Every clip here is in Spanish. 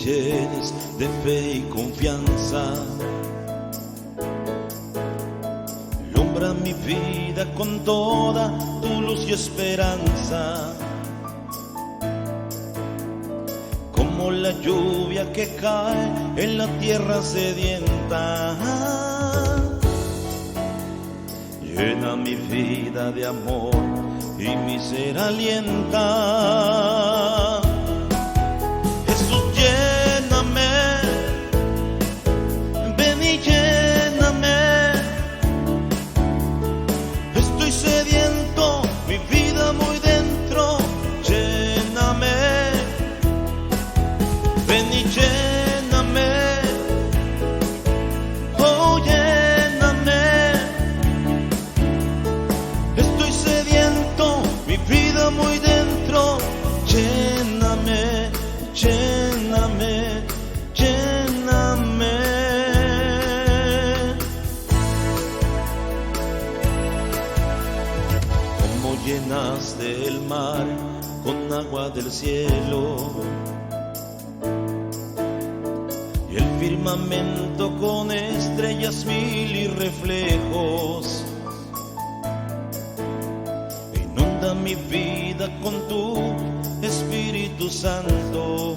llenes de fe y confianza. Alumbra mi vida con toda tu luz y esperanza, como la lluvia que cae en la tierra sedienta. Llena mi vida de amor y mi ser alienta. Jesús, lléname, ven y lléname. Estoy sediento, mi vida muy dentro. Lléname, ven y lléname. Oh, lléname. Estoy sediento, mi vida muy dentro. Lléname, lléname, lléname. Como llenaste el mar con agua del cielo y el firmamento con estrellas mil y reflejos, inunda mi vida con tu Espíritu Santo.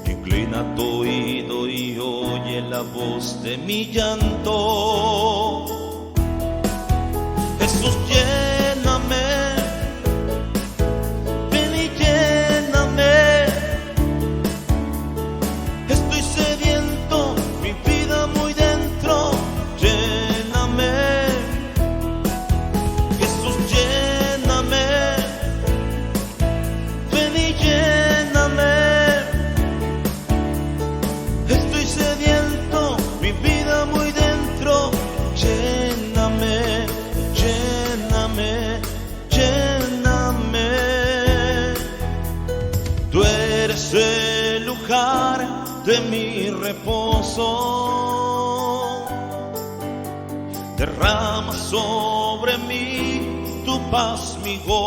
Inclina tu oído y oye la voz de mi llanto. Jesús, lléname, ven y lléname. Estoy sediento, mi vida muy dentro. Lléname, Jesús, lléname, ven y lléname. Estoy sediento, mi vida muy dentro. Lléname, lléname, lléname. Tú eres el lugar de mi reposo. Derrama sobre mí tu paz, mi gozo.